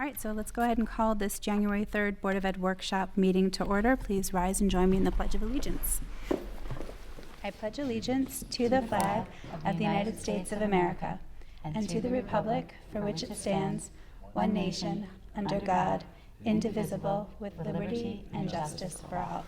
All right, so let's go ahead and call this January 3rd Board of Ed workshop meeting to order. Please rise and join me in the Pledge of Allegiance. I pledge allegiance to the flag of the United States of America and to the republic for which it stands, one nation, under God, indivisible, with liberty and justice for all.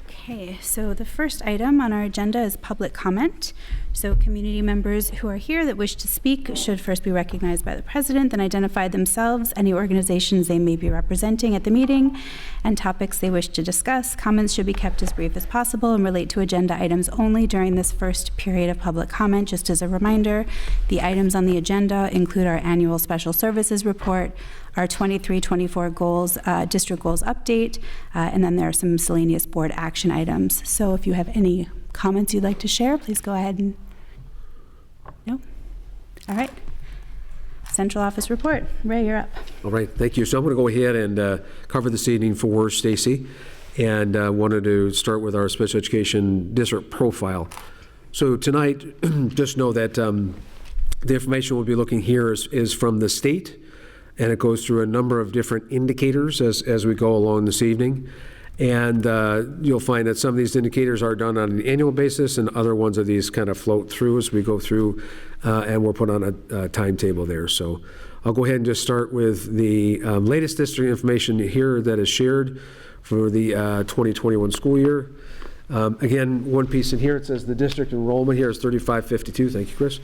Okay, so the first item on our agenda is public comment. So community members who are here that wish to speak should first be recognized by the president, then identify themselves, any organizations they may be representing at the meeting, and topics they wish to discuss. Comments should be kept as brief as possible and relate to agenda items only during this first period of public comment. Just as a reminder, the items on the agenda include our annual special services report, our 23-24 goals, district goals update, and then there are some miscellaneous board action items. So if you have any comments you'd like to share, please go ahead and, no? All right. Central office report. Ray, you're up. All right, thank you. So I'm going to go ahead and cover this evening for Stacy, and wanted to start with our special education district profile. So tonight, just know that the information we'll be looking here is from the state, and it goes through a number of different indicators as we go along this evening. And you'll find that some of these indicators are done on an annual basis, and other ones of these kind of float through as we go through, and we're put on a timetable there. So I'll go ahead and just start with the latest district information here that is shared for the 2021 school year. Again, one piece in here, it says the district enrollment here is 3552. Thank you, Chris.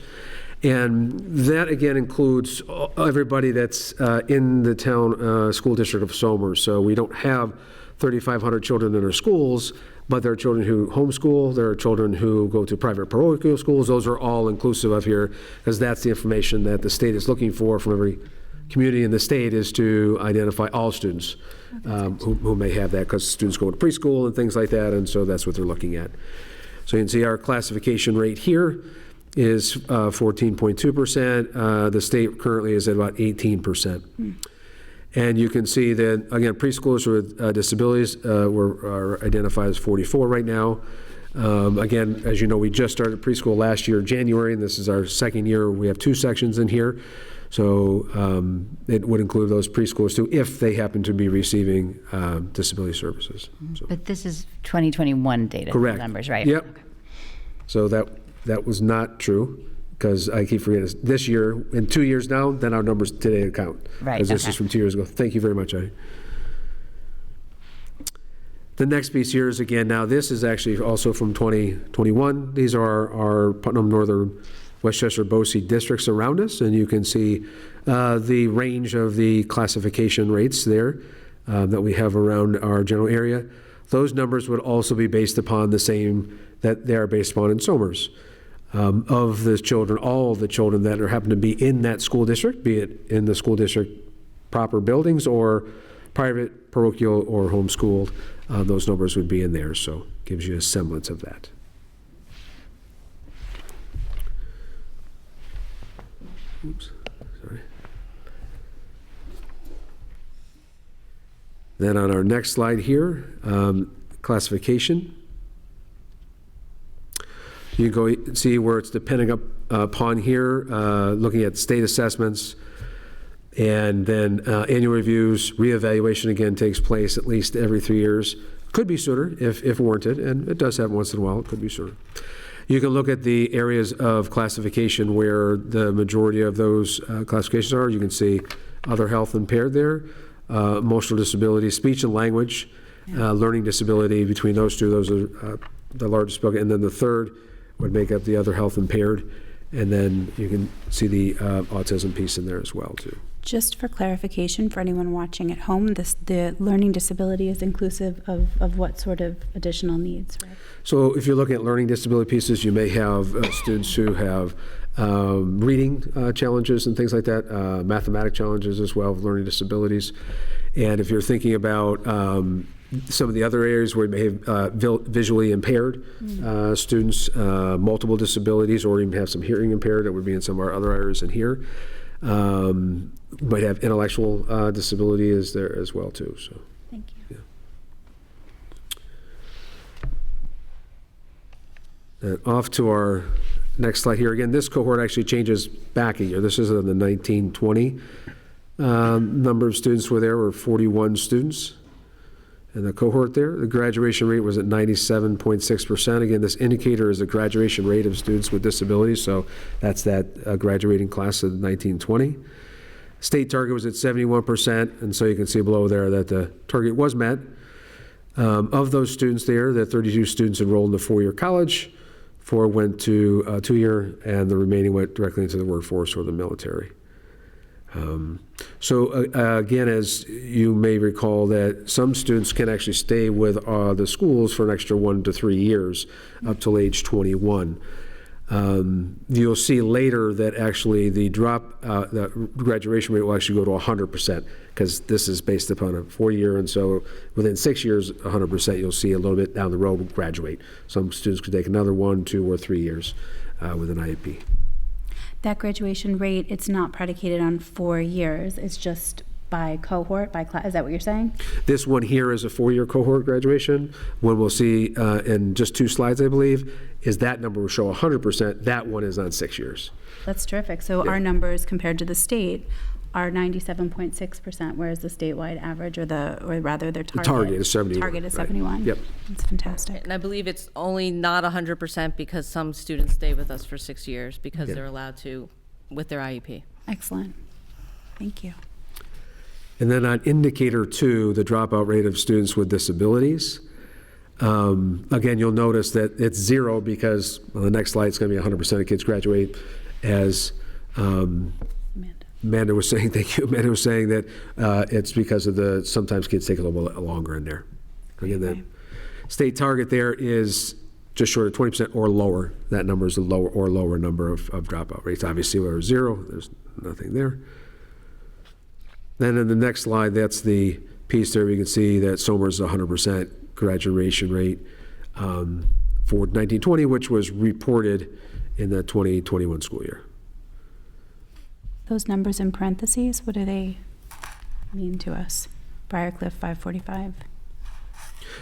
And that, again, includes everybody that's in the town school district of Somers. So we don't have 3,500 children in our schools, but there are children who homeschool, there are children who go to private parochial schools. Those are all inclusive of here, because that's the information that the state is looking for from every community in the state, is to identify all students who may have that, because students go to preschool and things like that, and so that's what they're looking at. So you can see our classification rate here is 14.2%. The state currently is at about 18%. And you can see that, again, preschoolers with disabilities are identified as 44 right now. Again, as you know, we just started preschool last year, January, and this is our second year. We have 2 sections in here. So it would include those preschoolers too, if they happen to be receiving disability services. So. But this is 2021 data. Correct. Numbers, right? Yep. Okay. So that was not true, because I keep forgetting this year, in 2 years now, then our numbers today count. Right. Because this is from 2 years ago. Thank you very much, Addie. The next piece here is, again, now this is actually also from 2021. These are our Putnam, Northern, Westchester, B.O.E districts around us, and you can see the range of the classification rates there that we have around our general area. Those numbers would also be based upon the same that they are based upon in Somers. Of the children, all of the children that happen to be in that school district, be it in the school district proper buildings or private, parochial, or homeschooled, those numbers would be in there. So it gives you a semblance of that. Oops, sorry. Then on our next slide here, classification. You go see where it's depending upon here, looking at state assessments, and then annual reviews. Reevaluation again takes place at least every 3 years. Could be sooner if warranted, and it does happen once in a while. It could be sooner. You can look at the areas of classification where the majority of those classifications are. You can see other health impaired there, emotional disability, speech and language, learning disability. Between those two, those are the largest bucket, and then the third would make up the other health impaired, and then you can see the autism piece in there as well too. Just for clarification for anyone watching at home, the learning disability is inclusive of what sort of additional needs, right? So if you're looking at learning disability pieces, you may have students who have reading challenges and things like that, mathematic challenges as well, learning disabilities. And if you're thinking about some of the other areas where you may have visually impaired students, multiple disabilities, or even have some hearing impaired, that would be in some of our other areas in here. Might have intellectual disability is there as well too. So thank you. Yeah. And off to our Next slide here. Again, this cohort actually changes back a year. This is in the 1920. Number of students were 41 students in the cohort there. The graduation rate was at 97.6%. Again, this indicator is the graduation rate of students with disabilities, so that's that graduating class of 1920. State target was at 71%, and so you can see below there that the target was met. Of those students there, the 32 students enrolled in the four-year college, 4 went to a 2-year, and the remaining went directly into the workforce or the military. Again, as you may recall, that some students can actually stay with the schools for an extra 1 to 3 years up till age 21. You'll see later that actually the graduation rate will actually go to 100%, because this is based upon a 4-year, and so within 6 years, 100%, you'll see a little bit down the road will graduate. Some students could take another 1, 2, or 3 years with an IEP. That graduation rate, it's not predicated on 4 years. It's just by cohort, by class. Is that what you're saying? This one here is a 4-year cohort graduation. What we'll see in just 2 slides, I believe, is that number will show 100%. That one is on 6 years. That's terrific. So our numbers compared to the state are 97.6%, whereas the statewide average, or rather their target. The target is 71. Target is right. 71. Yep. That's fantastic. And I believe it's only not 100% because some students stay with us for 6 years because they're allowed to with their IEP. Excellent. Thank you. And then on indicator 2, the dropout rate of students with disabilities. Again, you'll notice that it's 0 because on the next slide it's going to be 100% of kids graduate, as Amanda was saying. Thank you. Amanda was saying that it's because of sometimes kids take a little bit longer in there. Again, the state target there is just short of 20% or lower. That number is a lower number of dropout rates. Obviously, where 0, there's nothing there. Then in the next slide, that's the piece there. You can see that Somers is 100% graduation rate for 1920, which was reported in the 2021 school year. Those numbers in parentheses, what do they mean to us? Briarcliff 545.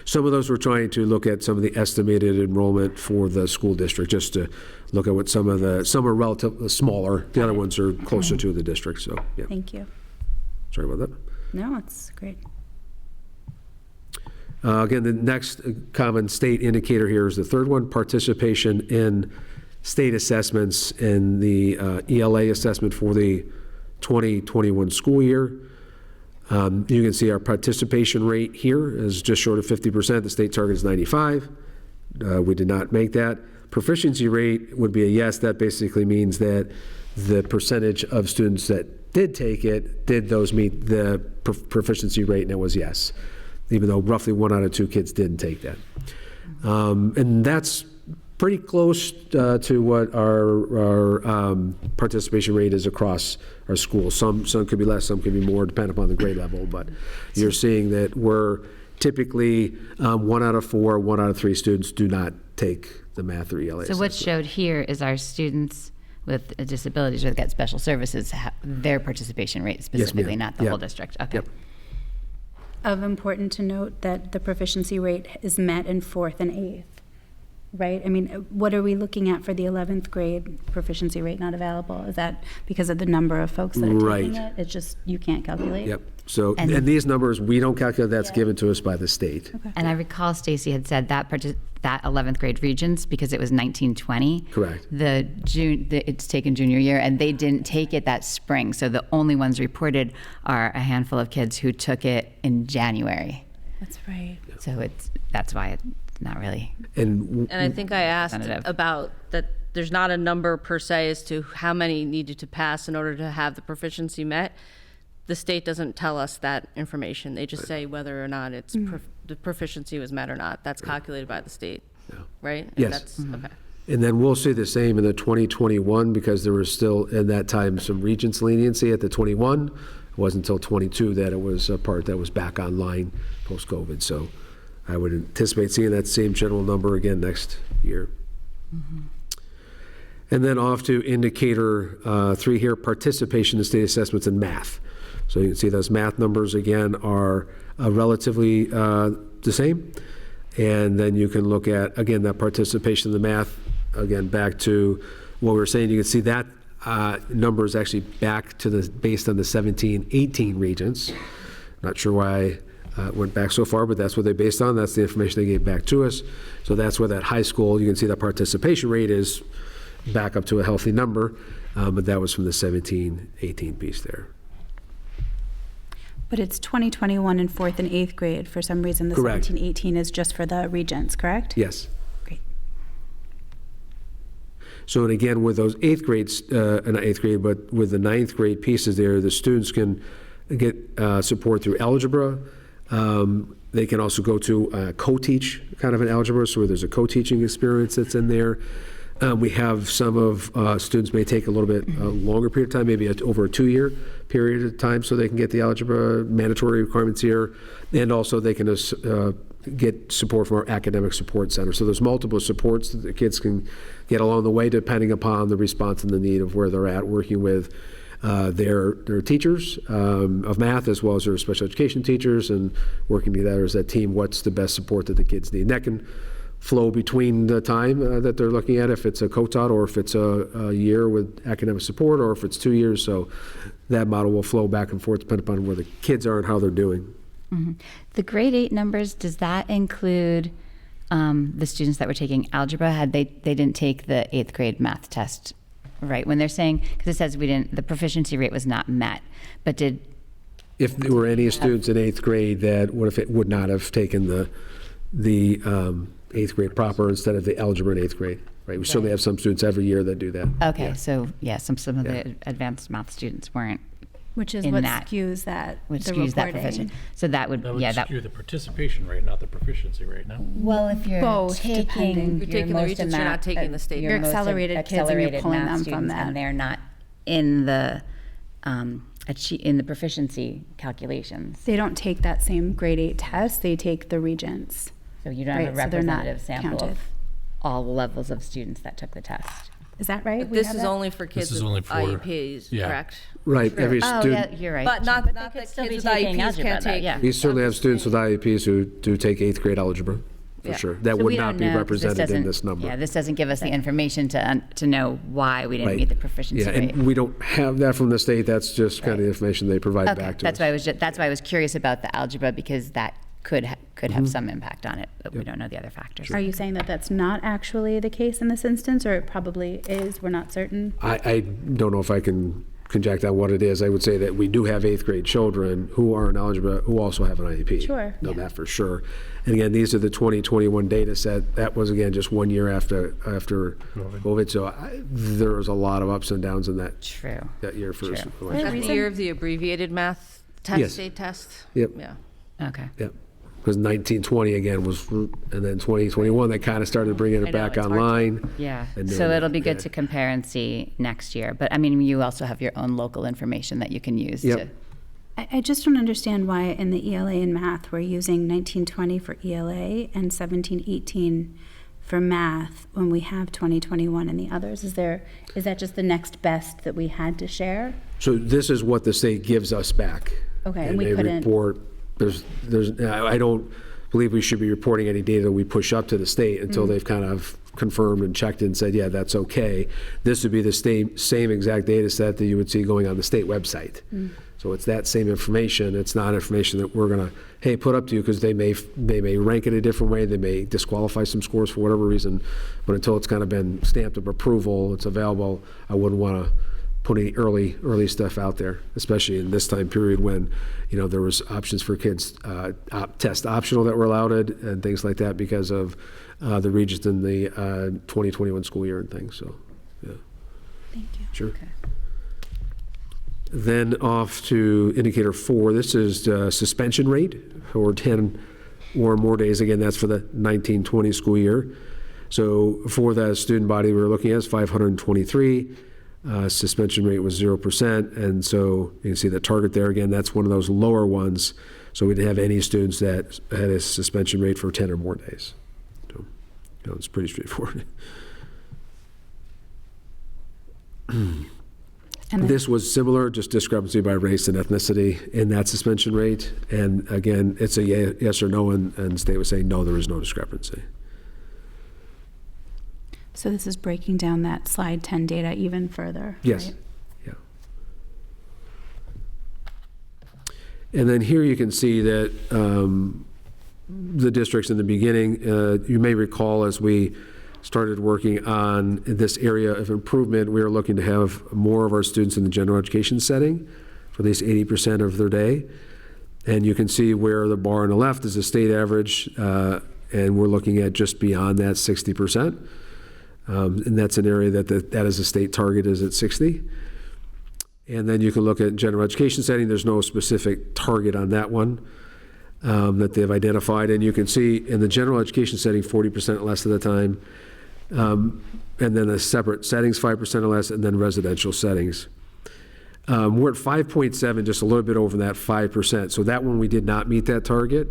Some of those we're trying to look at some of the estimated enrollment for the school district, just to look at what some are relatively smaller. The other ones are closer to the district. So yeah. Thank you. Sorry about that. No, it's great. Again, the next common state indicator here is the third one: participation in state assessments in the ELA assessment for the 2021 school year. You can see our participation rate here is just short of 50%. The state target is 95. We did not make that. Proficiency rate would be a yes. That basically means that the percentage of students that did take it, did those meet the proficiency rate, and it was yes, even though roughly 1 out of 2 kids didn't take that. And that's pretty close to what our participation rate is across our schools. Some could be less, some could be more, depending upon the grade level, but you're seeing that we're typically 1 out of 4, 1 out of 3 students do not take the math or ELA. So what's showed here is our students with disabilities or get special services, their participation rate specifically, not the whole district. Okay. Yep. Of important to note that the proficiency rate is met in 4th and 8th, right? I mean, what are we looking at for the 11th grade proficiency rate not available? Is that because of the number of folks that are taking it? It's just, you can't calculate? Yep. So, and these numbers, we don't calculate, that's given to us by the state. Okay. And I recall Stacy had said that 11th grade Regents, because it was 1920. Correct. It's taken junior year, and they didn't take it that spring. So the only ones reported are a handful of kids who took it in January. That's right. So that's why it's not really. And I think I asked about that there's not a number per se as to how many needed to pass in order to have the proficiency met. The state doesn't tell us that information. They just say whether or not it's the proficiency was met or not. That's calculated by the state, right? And Yes. Okay. And then we'll see the same in the 2021, because there was still, in that time, some Regents leniency at the 21. It wasn't until 22 that it was a part that was back online post-COVID. So I would anticipate seeing that same general number again next year. And then off to indicator 3 here, participation in state assessments in math. So you can see those math numbers again are relatively the same. And then you can look at, again, that participation in the math, again, back to what we were saying, you can see that number is actually back to based on the 17-18 regents. Not sure why it went back so far, but that's what they based on. That's the information they gave back to us. So that's where that high school, you can see that participation rate is back up to a healthy number, but that was from the 17-18 piece there. But it's 2021 in 4th and 8th grade. For some reason, the Correct. 17-18 is just for the regents, correct? Yes. Great. So, and again, with those 8th grades, not 8th grade, but with the 9th grade pieces there, the students can get support through algebra. They can also go to co-teach kind of an algebra, so where there's a co-teaching experience that's in there. We have some of students may take a little bit longer period of time, maybe over a 2-year period of time, so they can get the algebra mandatory requirements here, and also they can get support from our academic support center. So there's multiple supports that the kids can get along the way, depending upon the response and the need of where they're at, working with their teachers of math, as well as their special education teachers, and working together as a team, what's the best support that the kids need. And that can flow between the time that they're looking at, if it's a co-taught or if it's a year with academic support, or if it's 2 years. So that model will flow back and forth depending upon where the kids are and how they're doing. Mm-hmm. The grade 8 numbers, does that include the students that were taking algebra? They didn't take the 8th grade math test, right? When they're saying, because it says the proficiency rate was not met, but If there were any students in 8th grade that would not have taken the 8th grade proper instead of the algebra in 8th grade, right? We certainly have some students every year that do that. Okay, Yeah. so yeah, some of the advanced math students weren't Which is in what that, skews that, which the skews that reporting. proficiency. So that would, That would yeah, skew the participation rate, not the proficiency rate, no? well, if you're Both, taking, depending. You're taking the regents, you're not taking the state. You're accelerated kids and you're pulling them from that. and they're not in the in the proficiency calculations. They don't take that same grade 8 test, they take the regents. So you don't have a Right, so they're not representative sample counted. of all the levels of students that took the test. Is that right? We This have is that? only for kids This is with only for- IEPs, yeah. correct? Right, every Oh, student. yeah, you're right. But not they that could kids still be with taking IEPs algebra, can't though, take. yeah. We certainly have students with IEPs who do take 8th grade algebra, for Yeah. sure. That So would we not don't be know, 'cause represented in doesn't- this number. Yeah, this doesn't give us the information to know why we didn't Right. meet the proficiency Yeah, rate. and we don't have that from the state. That's just kind of Right. the information they provide Okay, back to that's us. why that's why I was curious about the algebra, because that could Mm-hmm. have some impact on it, but we don't know the other factors. Are you saying that that's not actually the case in this instance, or it probably is? We're not certain. I don't know if I can conject on what it is. I would say that we do have 8th grade children who are in algebra who also have an IEP. Sure, Know yeah. that for sure. And again, these are the 2021 data set. That was, again, just 1 year after COVID. So there was a lot of ups and downs in that True. year for us. True. Is that the reason? year of the abbreviated math test, Yes. state test? Yep. Yeah. Okay. Yep. Because 1920 again was, and then 2021, they kind of started bringing I it know, back it's hard to- online. Yeah, And so then- it'll be good yeah. to compare and see next year. But I mean, you also have your own local information that you can use Yep. to. I just don't understand why in the ELA and math, we're using 1920 for ELA and 1718 for math when we have 2021 in the others. Is that just the next best that we had to share? So this is what the state gives us back. Okay, and we couldn't- they report, I don't believe we should be reporting any data that we push up to the state until they've kind of confirmed and checked and said, yeah, that's okay. This would be the same exact data set that you would see going on the state website. So it's that same information. It's not information that we're going to, hey, put up to you, because they may rank it a different way. They may disqualify some scores for whatever reason. But until it's kind of been stamped of approval, it's available, I wouldn't want to put any early stuff out there, especially in this time period when, there was options for kids, test optional that were allowed and things like that because of the regents in the 2021 school year and things. So, yeah. Thank you. Sure. Okay. Then off to indicator 4. This is the suspension rate for 10 or more days. Again, that's for the 1920 school year. So for the student body we were looking at is 523. Suspension rate was 0%. And so you can see the target there. Again, that's one of those lower ones. So we didn't have any students that had a suspension rate for 10 or more days. So, it's pretty straightforward. And then- This was similar, just discrepancy by race and ethnicity in that suspension rate. And again, it's a yes or no, and state was saying, no, there is no discrepancy. So this is breaking down that slide 10 data even further. Yes. Right? Yeah. And then here you can see that the districts in the beginning, you may recall as we started working on this area of improvement, we were looking to have more of our students in the general education setting for at least 80% of their day. And you can see where the bar on the left is the state average, and we're looking at just beyond that 60%. And that's an area that is a state target is at 60. And then you can look at general education setting. There's no specific target on that one that they've identified. And you can see in the general education setting, 40% less of the time. And then the separate settings, 5% or less, and then residential settings. We're at 5.7, just a little bit over that 5%. So that one, we did not meet that target.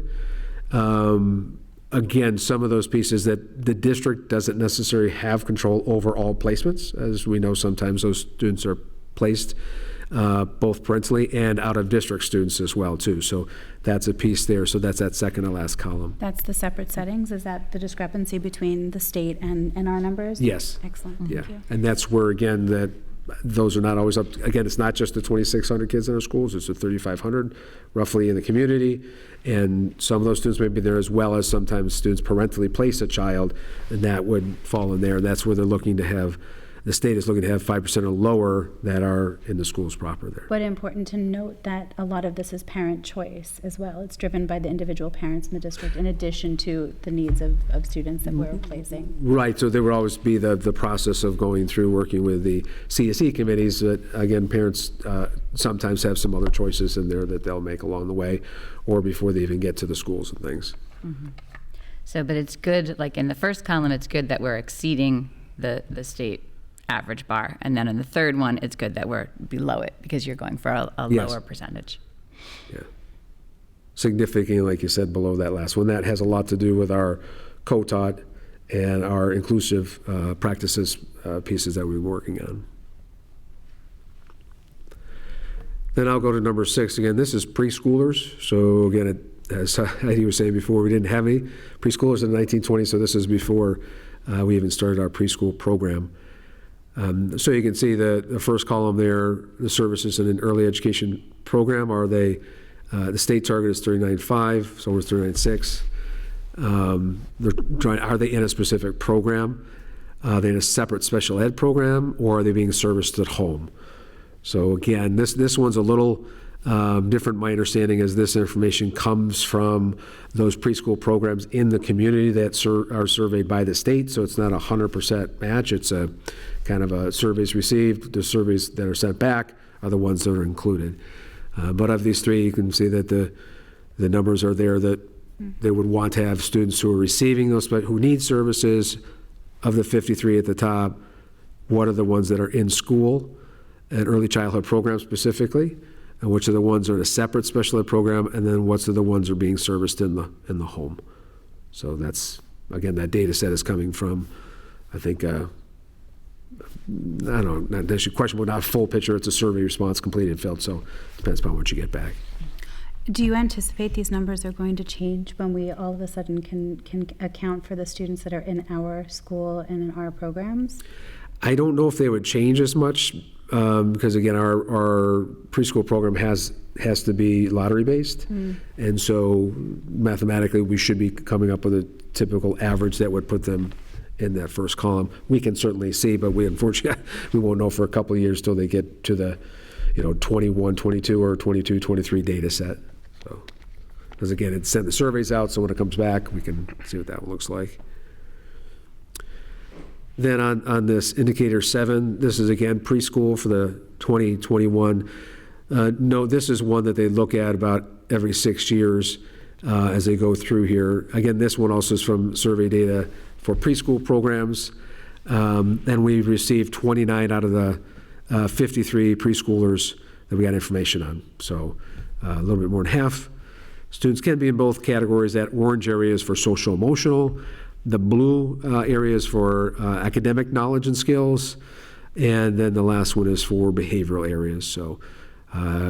Again, some of those pieces that the district doesn't necessarily have control over all placements. As we know, sometimes those students are placed both parentally and out of district students as well, too. So that's a piece there. So that's that second to last column. That's the separate settings? Is that the discrepancy between the state and our numbers? Yes. Excellent. Yeah. Thank you. And that's where, again, that those are not always up. Again, it's not just the 2,600 kids in our schools. It's the 3,500 roughly in the community. And some of those students may be there, as well as sometimes students parentally place a child, and that would fall in there. And that's where they're looking to have, the state is looking to have 5% or lower that are in the schools proper there. But important to note that a lot of this is parent choice as well. It's driven by the individual parents in the district in addition to the needs of students that we're placing. Right, so there would always be the process of going through, working with the CSE committees, that, again, parents sometimes have some other choices in there that they'll make along the way, or before they even get to the schools and things. Mm-hmm. So, but it's good, like in the first column, it's good that we're exceeding the state average bar. And then in the third one, it's good that we're below it because you're going for a Yes. lower percentage. Yeah. Significantly, like you said, below that last one. That has a lot to do with our co-taught and our inclusive practices pieces that we're working on. Then I'll go to number 6. Again, this is preschoolers. So again, as Heidi was saying before, we didn't have any preschoolers in the 1920s, so this is before we even started our preschool program. So you can see the first column there, the services in an early education program, are they, the state target is 39.5, so we're 39.6. Are they in a specific program? Are they in a separate special ed program, or are they being serviced at home? So again, this one's a little different. My understanding is this information comes from those preschool programs in the community that are surveyed by the state, so it's not 100% match. It's a kind of a surveys received. The surveys that are sent back are the ones that are included. But of these three, you can see that the numbers are there that they would want to have students who are receiving those, but who need services. Of the 53 at the top, what are the ones that are in school and early childhood programs specifically, and which are the ones that are in a separate special ed program, and then what's the ones that are being serviced in the home. So that's, again, that data set is coming from, I think, I don't know, not necessarily questionable, not a full picture. It's a survey response completed and filled, so it depends upon what you get back. Do you anticipate these numbers are going to change when we all of a sudden can account for the students that are in our school and in our programs? I don't know if they would change as much because, again, our preschool program has to be lottery-based. And so mathematically we should be coming up with a typical average that would put them in that first column. We can certainly see, but we unfortunately we won't know for a couple of years till they get to the 21, 22, or 22, 23 data set. So, because again, it sent the surveys out, so when it comes back, we can see what that one looks like. Then on this indicator 7, this is again preschool for the 2021. No, this is one that they look at about every 6 years as they go through here. Again, this one also is from survey data for preschool programs. And we received 29 out of the 53 preschoolers that we got information on. So a little bit more than half. Students can be in both categories. That orange area is for social emotional. The blue area is for academic knowledge and skills. And then the last one is for behavioral areas. So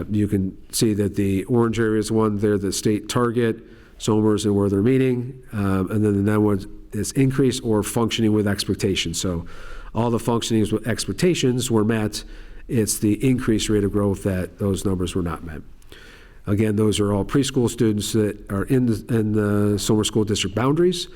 you can see that the orange area is one there, the state target. Somers and where they're meeting, and then the one is increase or functioning with expectations. So all the functionings with expectations were met. It's the increased rate of growth that those numbers were not met. Again, those are all preschool students that are in the Somers School District boundaries.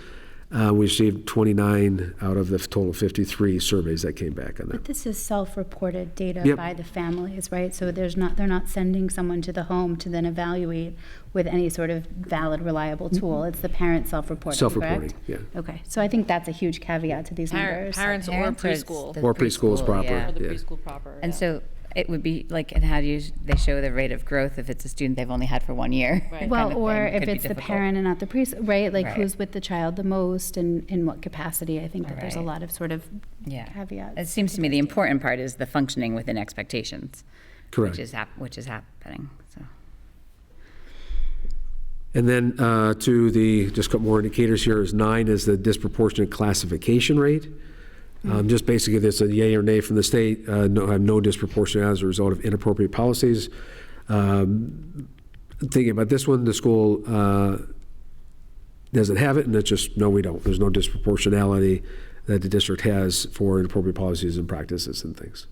We received 29 out of the total 53 surveys that came back on that. But this is self-reported data Yep. by the families, right? So they're not sending someone to the home to then evaluate with any sort of valid, reliable tool. It's the parent self-reporting, Self-reporting, correct? yeah. Okay, so I think that's a huge caveat to these numbers. Parents or Parents or it's preschool. the Or preschool is proper. yeah. Or the Yeah. preschool proper. And yeah. so it would be like, and how do you, they show the rate of growth if it's a student they've only had for 1 year? Right. kind Well, of or thing, if could be it's the difficult. parent and not the right? Like Right. who's with the child the most and in what capacity? I think that there's a Right. lot of sort of Yeah. caveats. It seems to me the important part is the functioning within expectations. Correct. Which is happening, so. And then to the, just a couple more indicators here, is 9 is the disproportionate classification rate. Just basically, there's a yay or nay from the state, no disproportionate as a result of inappropriate policies. Thinking about this one, the school doesn't have it, and it's just, no, we don't. There's no disproportionality that the district has for inappropriate policies and practices and things.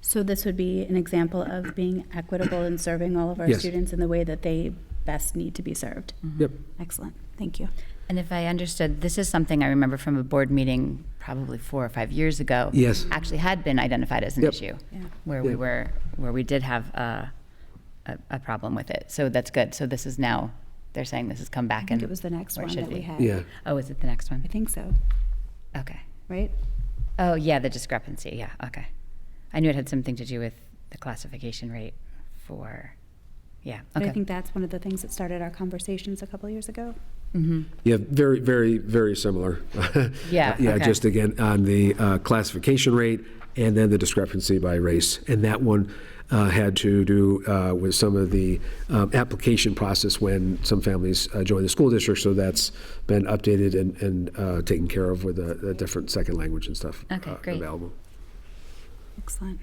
So this would be an example of being equitable and serving all of our Yes. students in the way that they best need to be served. Yep. Excellent, thank you. And if I understood, this is something I remember from a board meeting probably 4 or 5 years ago. Yes. Actually had been identified as an Yep. issue. Yeah. Where we did have a problem with it. So that's good. So this is now, they're saying this has come back I think and it was the next where it one should that we be. had. Yeah. Oh, is it the next one? I think so, Okay. right? Oh, yeah, the discrepancy, yeah, okay. I knew it had something to do with the classification rate for, yeah, But okay. I think that's one of the things that started our conversations a couple years ago. Yeah, very, very, very similar. Yeah, Yeah, okay. just again, on the classification rate and then the discrepancy by race. And that one had to do with some of the application process when some families join the school district. So that's been updated and taken care of with a different second language and stuff Okay, great. available. Excellent.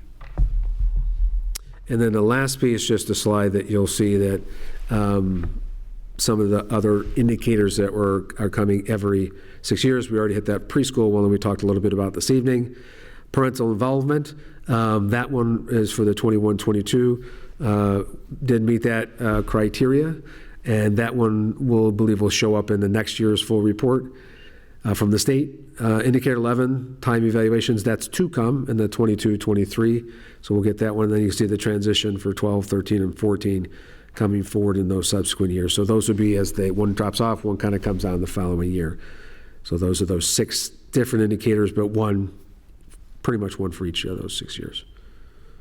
And then the last piece, just a slide that you'll see that some of the other indicators that are coming every 6 years. We already hit that preschool one that we talked a little bit about this evening. Parental involvement, that one is for the 21-22, did meet that criteria, and that one will show up in the next year's full report from the state. Indicator 11, time evaluations, that's to come in the 22-23, so we'll get that one. Then you see the transition for 12, 13, and 14 coming forward in those subsequent years. So those would be as one drops off, one kind of comes on the following year. So those are those 6 different indicators, but pretty much one for each of those 6 years.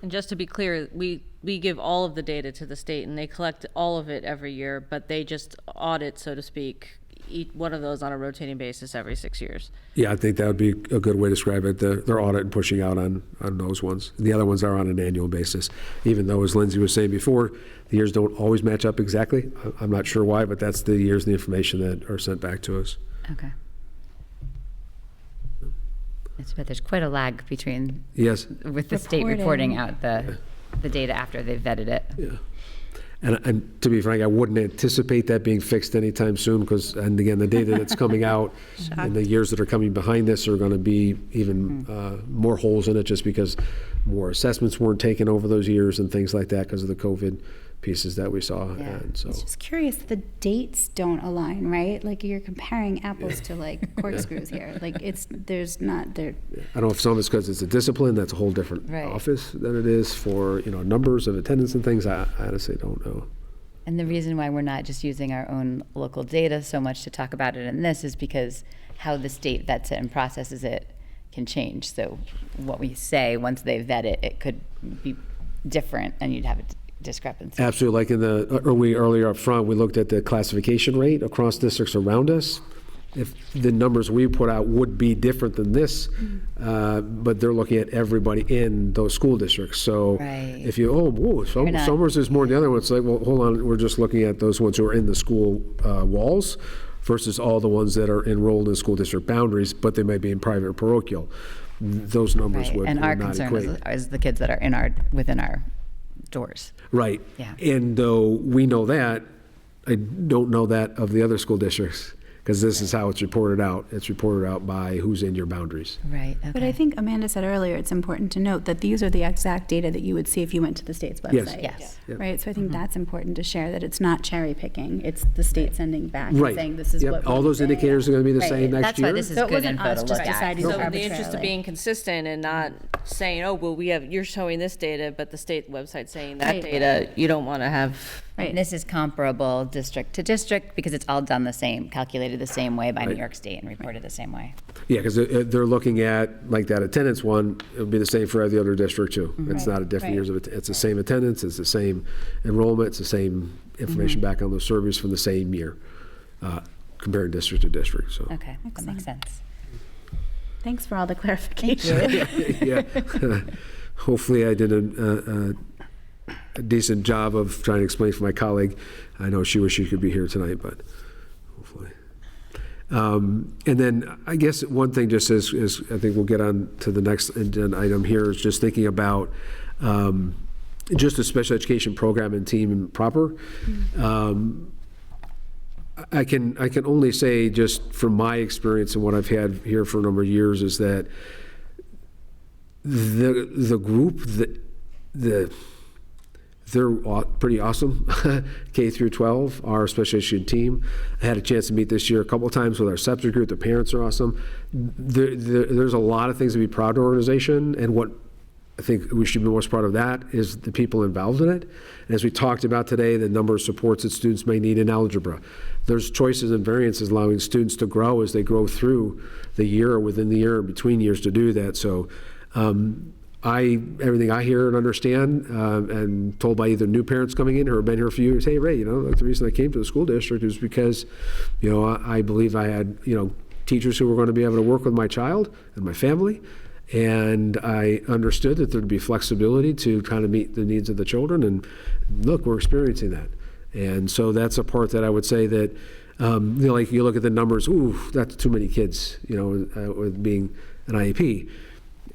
And just to be clear, we give all of the data to the state, and they collect all of it every year, but they just audit, so to speak, each one of those on a rotating basis every 6 years. Yeah, I think that would be a good way to describe it. They're audit and pushing out on those ones. The other ones are on an annual basis, even though, as Lindsay was saying before, the years don't always match up exactly. I'm not sure why, but that's the years and the information that are sent back to us. Okay. But there's quite a lag between, Yes. with the state Reporting. reporting out the data after they've vetted it. Yeah. And to be frank, I wouldn't anticipate that being fixed anytime soon because, and again, the data that's coming out in the years that are coming behind this are going to be even more holes in it just because more assessments weren't taken over those years and things like that because of the COVID pieces that we saw. Yeah. And so, It's just curious, the dates don't align, right? Like you're comparing apples to like corkscrews here. Like there's not there. I don't know if some of it's because it's a discipline, that's a whole different Right. office than it is for, numbers of attendance and things. I honestly don't know. And the reason why we're not just using our own local data so much to talk about it in this is because how the state vets it and processes it can change. So what we say, once they vet it, it could be different and you'd have a discrepancy. Absolutely. Like in the earlier up front, we looked at the classification rate across districts around us. If the numbers we put out would be different than this, but they're looking at everybody in those school districts. So Right. if you, You're not- Somers is more than the other one, it's like, well, hold on, we're just looking at those ones who are in the school walls versus all the ones that are enrolled in school district boundaries, but they may be in private or parochial. Those numbers Right. would And would our not concern equate. is the kids that are within our doors. Right. Yeah. And though we know that, I don't know that of the other school districts, because this is how it's reported out. It's reported out by who's in your boundaries. Right, okay. But I think Amanda said earlier, it's important to note that these are the exact data that you would see if you went to the state's website. Yes. Yep. Right, so I think that's important to share, that it's not cherry picking, it's the state sending back and Right. saying this is Yep. what. All we those say. indicators are going to be the Right. same next That's year. why this is So it good wasn't info us to just look at. deciding So to in the interest of arbitrarily. being consistent and not saying, oh, well, you're showing this data, but the state website saying that Right. data, you don't want to have. And this is comparable district to district because it's all done the same, calculated the same way by New York State and reported the same way. Yeah, because they're looking at, like that attendance one, it would be the same for every other district too. It's not a different years of, it's the same attendance, it's the same enrollment, it's the same information back on those surveys from the same year, comparing district to district, so. Okay, that makes sense. Thanks for all the clarification. Yeah. Hopefully I did a decent job of trying to explain for my colleague. I know she wished she could be here tonight, but hopefully. And then I guess one thing just is I think we'll get on to the next agenda item here, is just thinking about just the special education program and team proper. I can only say, just from my experience and what I've had here for a number of years, is that the group, they're pretty awesome. K through 12, our special education team. I had a chance to meet this year a couple of times with our subject group. The parents are awesome. There's a lot of things to be proud of our organization, and what I think we should be most proud of that is the people involved in it. And as we talked about today, the number of supports that students may need in algebra. There's choices and variances allowing students to grow as they grow through the year or within the year or between years to do that. So everything I hear and understand, and told by either new parents coming in who have been here a few years, hey, Ray, like the reason I came to the school district is because, I believe I had, teachers who were going to be able to work with my child and my family. And I understood that there'd be flexibility to kind of meet the needs of the children. And look, we're experiencing that. And so that's a part that I would say that, like you look at the numbers, ooh, that's too many kids, with being an IEP.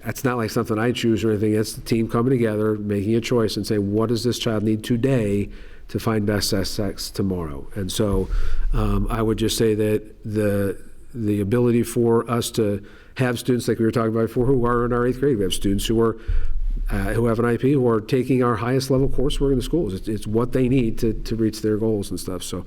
That's not like something I choose or anything. It's the team coming together, making a choice and saying, what does this child need today to find best sex tomorrow? And so I would just say that the ability for us to have students like we were talking about before who are in our 8th grade. We have students who are who have an IEP who are taking our highest level coursework in the schools. It's what they need to reach their goals and stuff. So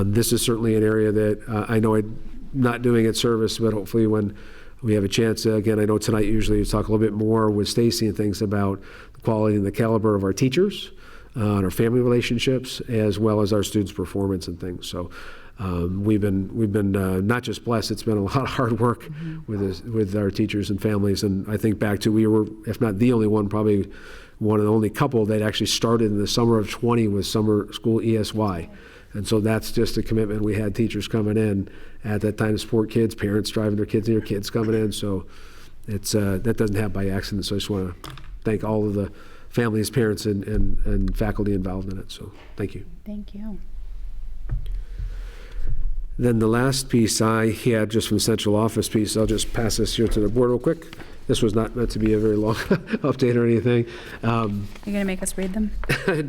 this is certainly an area that I know I'm not doing it service, but hopefully when we have a chance, again, I know tonight usually you talk a little bit more with Stacy and things about the quality and the caliber of our teachers, and our family relationships, as well as our students' performance and things. So we've been not just blessed, it's been a lot of hard work with our teachers and families. And I think back to, we were, if not the only one, probably one of the only couple that actually started in the summer of 20 with summer school ESY. And so that's just a commitment. We had teachers coming in at that time to support kids, parents driving their kids, and your kids coming in. So it's that doesn't happen by accident. So I just want to thank all of the families, parents, and faculty involved in it. So thank you. Thank you. Then the last piece I had just from the central office piece, I'll just pass this here to the board real quick. This was not meant to be a very long update or anything. You're going to make us read them?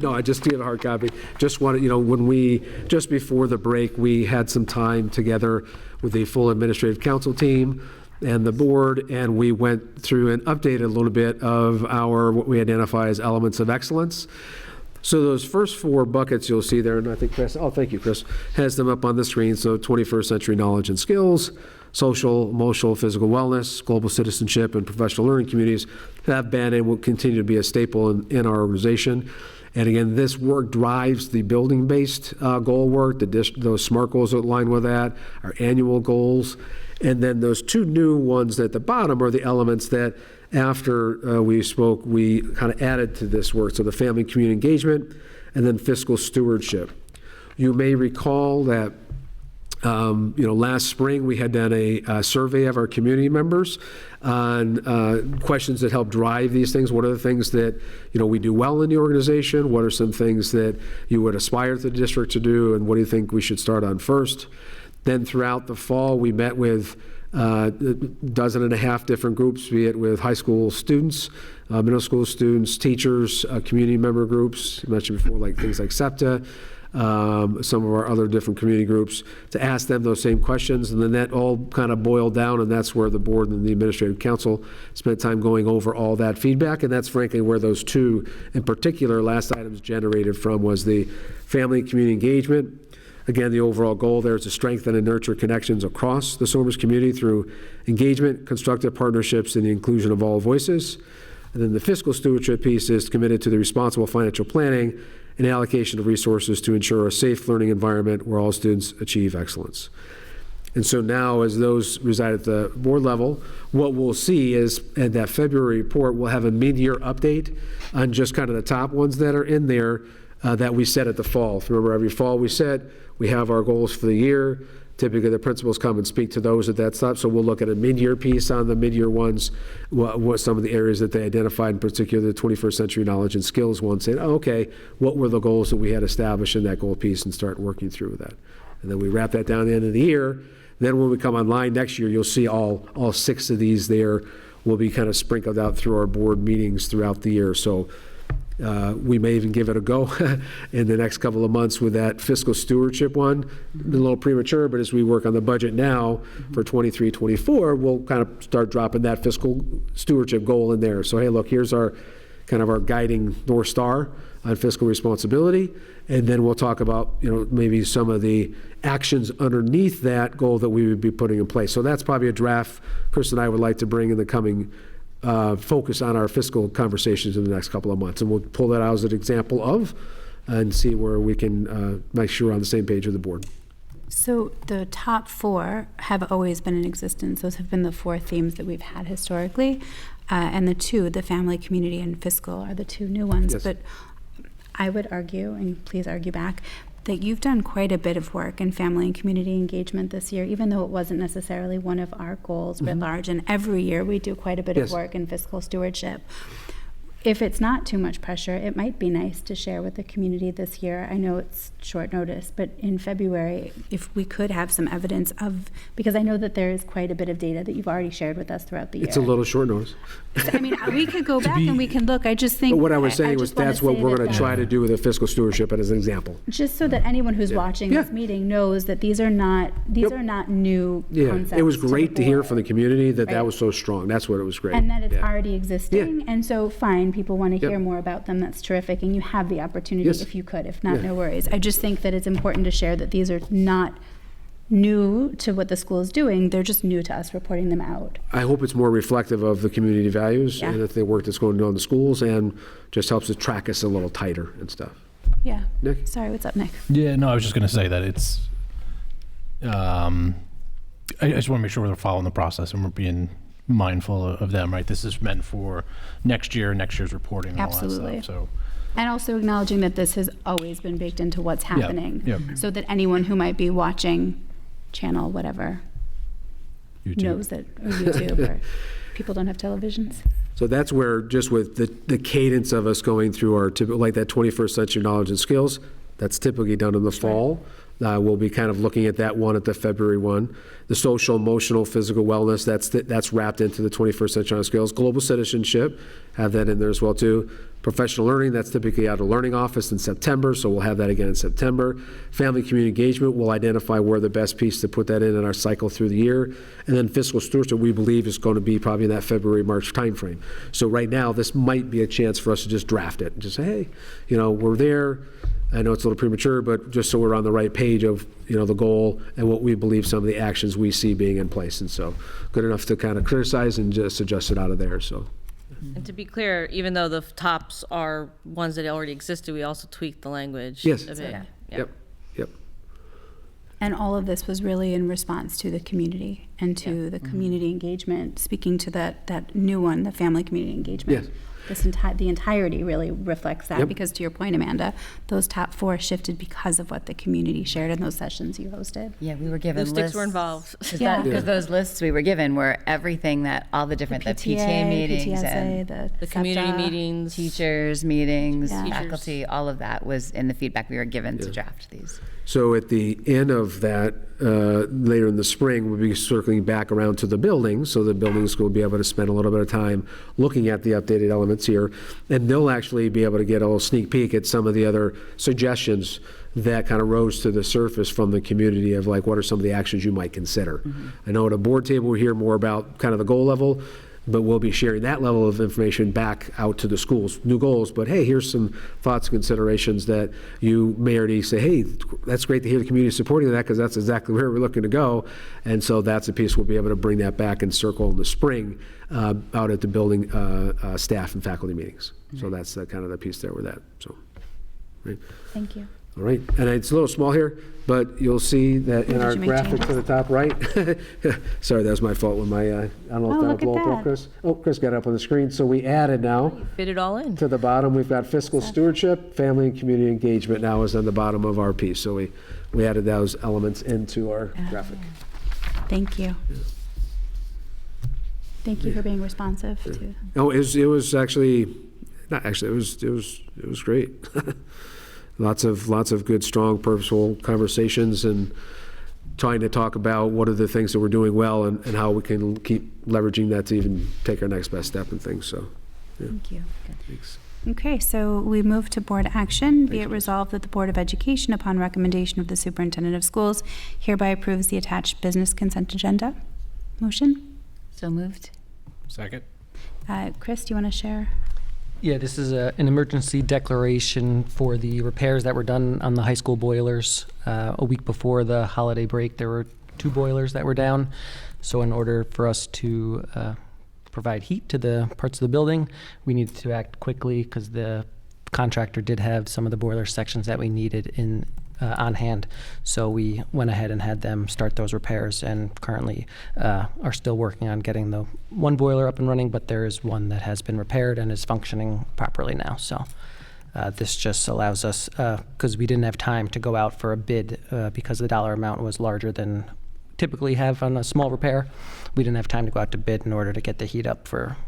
No, I just gave a hard copy. Just wanted, when just before the break, we had some time together with the full administrative council team and the board, and we went through and updated a little bit of what we identify as elements of excellence. So those first 4 buckets you'll see there, and I think Chris, thank you, Chris, has them up on the screen. So 21st century knowledge and skills, social, emotional, physical wellness, global citizenship, and professional learning communities have been and will continue to be a staple in our organization. And again, this work drives the building-based goal work, those SMART goals that align with that, our annual goals. And then those 2 new ones at the bottom are the elements that after we spoke, we kind of added to this work. So the family community engagement and then fiscal stewardship. You may recall that last spring we had done a survey of our community members on questions that help drive these things. What are the things that we do well in the organization? What are some things that you would aspire the district to do? And what do you think we should start on first? Then throughout the fall, we met with a dozen and a half different groups, be it with high school students, middle school students, teachers, community member groups, I mentioned before, like things like SEPTA, some of our other different community groups, to ask them those same questions. And then that all kind of boiled down, and that's where the board and the administrative council spent time going over all that feedback. And that's frankly where those two in particular last items generated from was the family and community engagement. Again, the overall goal there is to strengthen and nurture connections across the Somers community through engagement, constructive partnerships, and the inclusion of all voices. And then the fiscal stewardship piece is committed to the responsible financial planning and allocation of resources to ensure a safe learning environment where all students achieve excellence. And so now, as those reside at the board level, what we'll see is in that February report, we'll have a mid-year update on just kind of the top ones that are in there that we set at the fall. If you remember, every fall we said we have our goals for the year. Typically, the principals come and speak to those at that stop. So we'll look at a mid-year piece on the mid-year ones, what some of the areas that they identified, in particular the 21st century knowledge and skills one, saying, oh, okay, what were the goals that we had established in that goal piece, and start working through that. And then we wrap that down at the end of the year. Then when we come online next year, you'll see all 6 of these there will be kind of sprinkled out through our board meetings throughout the year. So we may even give it a go in the next couple of months with that fiscal stewardship one. A little premature, but as we work on the budget now for 23-24, we'll kind of start dropping that fiscal stewardship goal in there. So, hey, look, here's our kind of our guiding North Star on fiscal responsibility. And then we'll talk about, maybe some of the actions underneath that goal that we would be putting in place. So that's probably a draft Chris and I would like to bring in the coming focus on our fiscal conversations in the next couple of months. And we'll pull that out as an example of and see where we can make sure we're on the same page with the board. So the top 4 have always been in existence. Those have been the 4 themes that we've had historically. And the 2, the family, community, and fiscal, are the 2 new ones. Yes. But I would argue, and please argue back, that you've done quite a bit of work in family and community engagement this year, even though it wasn't necessarily one of our goals writ large. And every year we do quite a bit Yes. of work in fiscal stewardship. If it's not too much pressure, it might be nice to share with the community this year. I know it's short notice, but in February, if we could have some evidence of, because I know that there is quite a bit of data that you've already shared with us throughout the year. It's a little short notice. I mean, we could go back and we can look. I just think. But what I was saying was just wanna that's what say we're that going to try to do with the fiscal stewardship as an example. Just so that anyone who's watching this Yeah. meeting knows that these are not new Yeah, concepts. it was to the great to hear board. from the community that Right. that was so strong. That's what it was great. And that it's Yeah. already existing. And so, fine, people want to Yep. hear more about them. That's terrific. And you have the opportunity Yes. if you could. If not, Yeah. no worries. I just think that it's important to share that these are not new to what the school is doing. They're just new to us reporting them out. I hope it's more reflective of the community values Yeah. and the work that's going on in the schools, and just helps to track us a little tighter and stuff. Yeah. Nick? Sorry, what's up, Nick? Yeah, no, I was just going to say that it's, I just want to make sure we're following the process and we're being mindful of them, right? This is meant for next year's reporting and all Absolutely. that stuff. So, And also acknowledging that this has always been baked into what's happening. yeah. So that anyone who might be watching channel whatever YouTube. knows that, or YouTube, or people don't have televisions. So that's where, just with the cadence of us going through our typical, like that 21st century knowledge and skills, that's typically done in the fall. We'll be kind of looking at that one at the February one. The social, emotional, physical wellness, that's wrapped into the 21st century knowledge and skills. Global citizenship, have that in there as well too. Professional learning, that's typically out of learning office in September, so we'll have that again in September. Family community engagement, we'll identify where the best piece to put that in our cycle through the year. And then fiscal stewardship, we believe is going to be probably in that February, March timeframe. So right now, this might be a chance for us to just draft it and just say, hey, we're there. I know it's a little premature, but just so we're on the right page of, the goal and what we believe some of the actions we see being in place. And so good enough to kind of criticize and just adjust it out of there, so. And to be clear, even though the tops are ones that already existed, we also tweaked the language Yes. a bit. Yep. And all of this was really in response to the community and to the community engagement, speaking to that new one, the family community engagement. Yes. the entirety really reflects that, Yep. because to your point, Amanda, those top 4 shifted because of what the community shared in those sessions you hosted. Yeah, we were given Those lists. sticks were involved. Yeah. Because those lists we were given were everything that, all the different, the PTA meetings PTSA, and The community SEPTA. meetings. teachers meetings, Yeah. faculty, all of that was in the feedback we were given to draft these. So at the end of that, later in the spring, we'll be circling back around to the buildings, so the buildings will be able to spend a little bit of time looking at the updated elements here, and they'll actually be able to get a little sneak peek at some of the other suggestions that kind of rose to the surface from the community of like, what are some of the actions you might consider? I know at a board table, we hear more about kind of the goal level, but we'll be sharing that level of information back out to the schools, new goals. But hey, here's some thoughts and considerations that you may already say, hey, that's great to hear the community supporting that, because that's exactly where we're looking to go. And so that's a piece we'll be able to bring that back and circle in the spring out at the building staff and faculty meetings. So that's kind of the piece there with that. So, right. Thank you. All right, and it's a little small here, but you'll see that in Did our you make graphic to the top right. Sorry, that was my fault with my, I don't know if Oh, that'll look at blow up, that. Chris. Oh, Chris got it up on the screen. So we added now, Fit it all in. to the bottom, we've got fiscal stewardship, family and community engagement now is on the bottom of our piece. So we added those elements into our graphic. Thank you. Thank you for being responsive to. Oh, it was actually, not actually, it was great. Lots of good, strong, purposeful conversations and trying to talk about what are the things that we're doing well and how we can keep leveraging that to even take our next best step and things, so. Yeah. Thank you. Thanks. Okay, so we move to board action. Be it resolved that the Board of Education, upon recommendation of the Superintendent of Schools, hereby approves the attached business consent agenda. Motion? So moved. Second. Chris, do you want to share? Yeah, this is an emergency declaration for the repairs that were done on the high school boilers. A week before the holiday break, there were 2 boilers that were down. So in order for us to provide heat to the parts of the building, we needed to act quickly because the contractor did have some of the boiler sections that we needed on hand. So we went ahead and had them start those repairs, and currently are still working on getting the one boiler up and running, but there is one that has been repaired and is functioning properly now. So this just allows us, because we didn't have time to go out for a bid because the dollar amount was larger than typically have on a small repair. We didn't have time to go out to bid in order to get the heat up for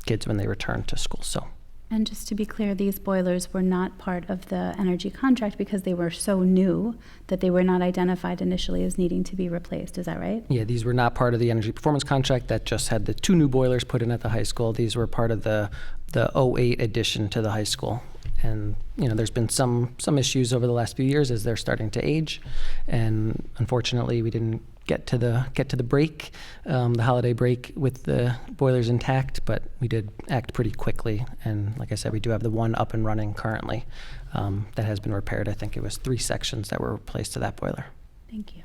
kids when they return to school. So. And just to be clear, these boilers were not part of the energy contract because they were so new that they were not identified initially as needing to be replaced. Is that right? Yeah, these were not part of the energy performance contract that just had the 2 new boilers put in at the high school. These were part of the 08 addition to the high school. And, you know, there's been some issues over the last few years as they're starting to age. And unfortunately, we didn't get to the break, the holiday break, with the boilers intact, but we did act pretty quickly. And like I said, we do have the one up and running currently that has been repaired. I think it was 3 sections that were replaced to that boiler. Thank you.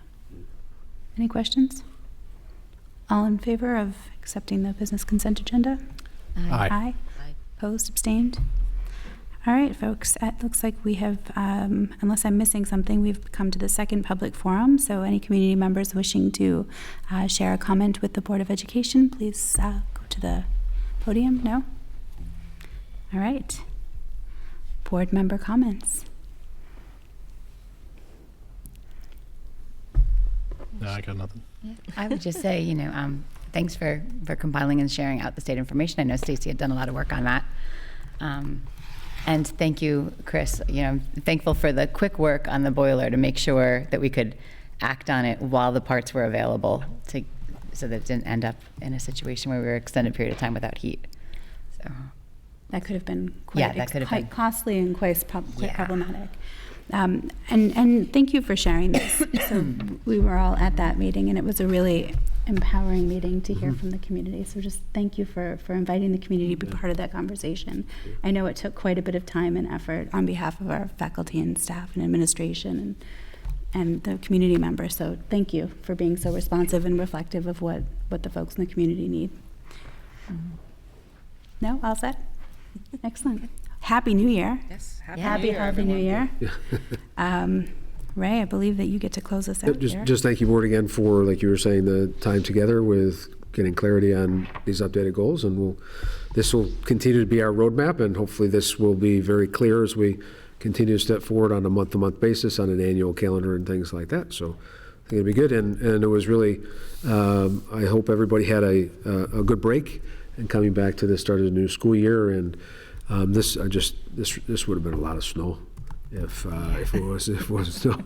Any questions? All in favor of accepting the business consent agenda? Aye. Aye. Opposed, abstained? All right, folks, it looks like we have, unless I'm missing something, we've come to the second public forum. So any community members wishing to share a comment with the Board of Education, please go to the podium. No? All right. Board member comments. No, I got nothing. I would just say, you know, thanks for compiling and sharing out the state information. I know Stacy had done a lot of work on that. And thank you, Chris. You know, I'm thankful for the quick work on the boiler to make sure that we could act on it while the parts were available, so that it didn't end up in a situation where we were extended period of time without heat. So That could have been quite, Yeah, that could have quite been. costly and quite Yeah. problematic. And thank you for sharing this. So we were all at that meeting, and it was a really empowering meeting to hear from the community. So just thank you for inviting the community to be part of that conversation. I know it took quite a bit of time and effort on behalf of our faculty and staff and administration and the community members. So thank you for being so responsive and reflective of what the folks in the community need. No, all set? Excellent. Happy New Year. Yes. Happy New Year. Ray, I believe that you get to close us out here. Just thank you, board, again for, like you were saying, the time together with getting clarity on these updated goals, and this will continue to be our roadmap, and hopefully this will be very clear as we continue to step forward on a month-to-month basis on an annual calendar and things like that. So I think it'll be good, and it was really, I hope everybody had a good break and coming back to the start of the new school year, and this would have been a lot of snow if it was snow.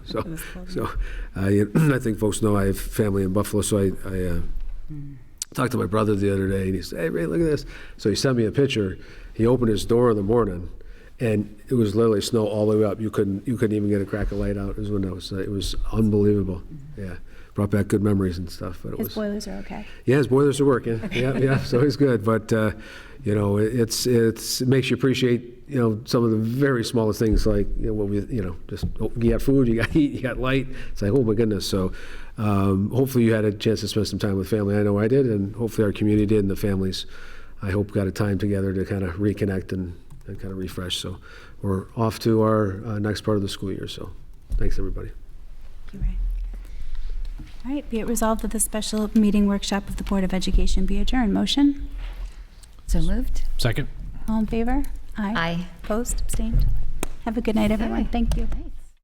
So I think folks know I have family in Buffalo, so I talked to my brother the other day, and he said, "Hey, Ray, look at this." So he sent me a picture. He opened his door in the morning, and it was literally snow all the way up. You couldn't even get a crack of light out his window. So it was unbelievable. Yeah, brought back good memories and stuff. But His boilers are okay. Yeah, his boilers are working. Yeah, so he's good. But it makes you appreciate some of the very smallest things, like what we just you got food, you got heat, you got light. It's like, oh my goodness. So hopefully you had a chance to spend some time with family. I know I did, and hopefully our community did, and the families, I hope, got a time together to kind of reconnect and kind of refresh. So we're off to our next part of the school year. So thanks, everybody. Thank you, Ray. All right, be it resolved that the special meeting workshop of the Board of Education be adjourned. Motion? So moved? Second? All in favor? Aye. Opposed? Abstained? Have a good night, everyone. Aye. Thank you. Night.